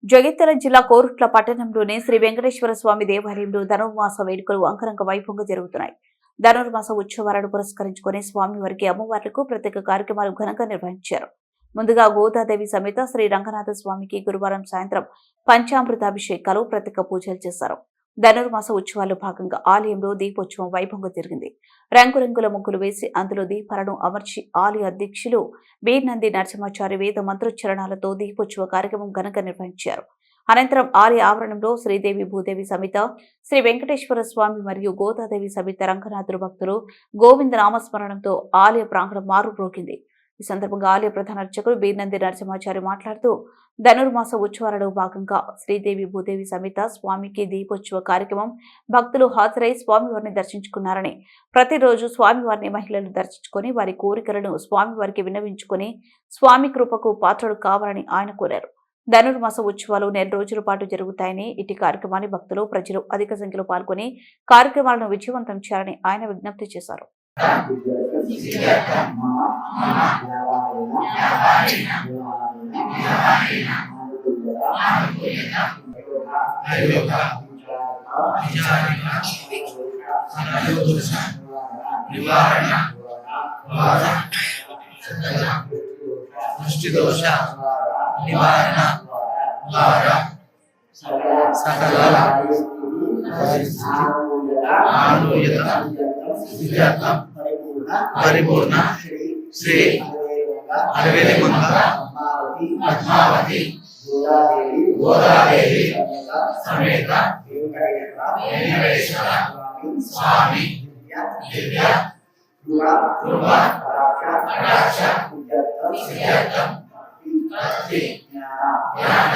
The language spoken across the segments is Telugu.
జగిత్యాల జిల్లా కోరుట్ల పట్టణంలోని శ్రీ వెంకటేశ్వర స్వామి దేవాలయంలో ధనుర్మాస వేడుకలు అంగరంగ వైభవంగా జరుగుతున్నాయి. ధనుర్మాస ఉత్సవాలను పురస్కరించుకుని స్వామివారికి అమ్మవార్లకు ప్రత్యేక కార్యక్రమాలు ఘనంగా నిర్వహించారు. ముందుగా గోదాదేవి సమేత శ్రీ రంగనాథ స్వామికి గురువారం సాయంత్రం పంచామృతాభిషేకాలు, ప్రత్యేక పూజలు చేశారు. ధనుర్మాస ఉత్సవాల్లో భాగంగా ఆలయంలో దీపోత్సవం వైభవంగా జరిగింది. రంగురంగుల ముగ్గులు వేసి అందులో దీపాలను అమర్చి ఆలయ అధ్యక్షులు బీర్నంది నరసింహాచారి వేద మంత్రోచ్చరణాలతో దీపోత్సవ కార్యక్రమం ఘనంగా నిర్వహించారు. అనంతరం ఆలయ ఆవరణంలో శ్రీదేవి భూదేవి సమేత శ్రీ వెంకటేశ్వర స్వామి మరియు గోదాదేవి సమేత రంగనాథుడు భక్తులు గోవింద నామస్మరణంతో ఆలయ ప్రాంగణం మారుమ్రోగింది. ఈ సందర్భంగా ఆలయ ప్రధాన అర్చకులు బీర్నంది నరసింహాచారి మాట్లాడుతూ ధనుర్మాస ఉత్సవాలలో భాగంగా శ్రీదేవి భూదేవి సమేత స్వామికి దీపోత్సవ కార్యక్రమం భక్తులు హాజరై స్వామివారిని దర్శించుకున్నారని, ప్రతిరోజు స్వామివారిని మహిళలు దర్శించుకుని వారి కోరికలను స్వామివారికి విన్నవించుకుని స్వామి కృపకు పాత్రలు కావాలని ఆయన కోరారు. ధనుర్మాస ఉత్సవాలు 4 రోజుల పాటు జరుగుతాయని, ఇటు కార్యక్రమాన్ని భక్తులు ప్రజలు అధిక సంఖ్యలో పాల్గొని కార్యక్రమాలను విజయవంతం చేయాలని ఆయన విజ్ఞప్తి చేశారు. పరిపూర్ణ శ్రీ అరవేలిమంగ పద్మావతి గోదాదేవి సమేత వెంకటేశ్వర స్వామి దివ్య కృప కటాక్ష సిద్ధ్యర్థం భక్తి జ్ఞాన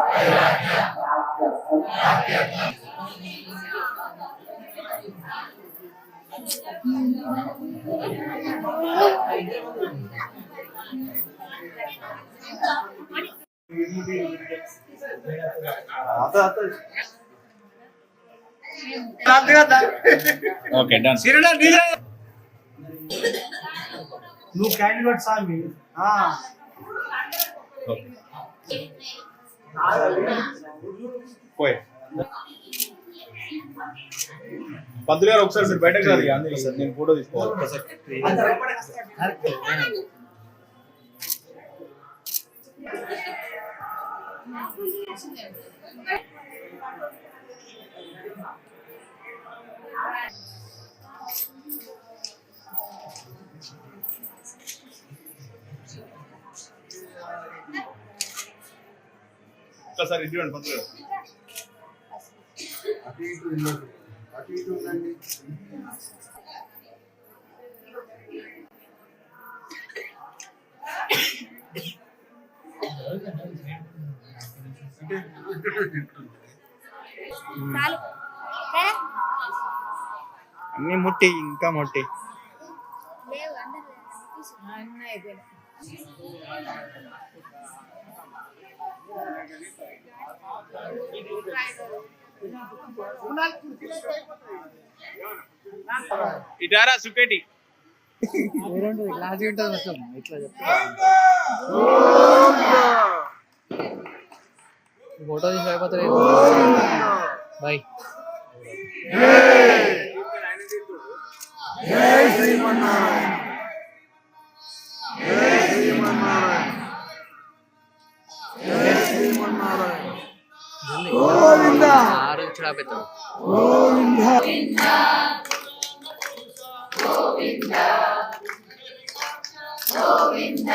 వైరాగ్య ప్రాప్త్యర్థం ఓకే డన్. నువ్వు క్యాండిడేట్ సామి పోయి పంతులు గారు ఒకసారి మీరు బయటకు రాదు. అందులో సార్ నేను ఫోటో తీసుకోవాలి. ఒకసారి ఇటువంటి పంతులు గారు అటు ఇటు ఉండండి. అన్ని ముట్టి ఇంకా ముట్టి ఇటారా సుకేటి క్లాస్ ఉంటుంది మొత్తం ఇట్లా ఫోటో తీసి అయిపోతుంది. బాయ్. జై శ్రీమన్నారాయణ, జై శ్రీమన్నారాయణ, జై శ్రీమన్నారాయణ. గోవింద 6 చూడబెట్టారు. గోవింద గోవింద గోవింద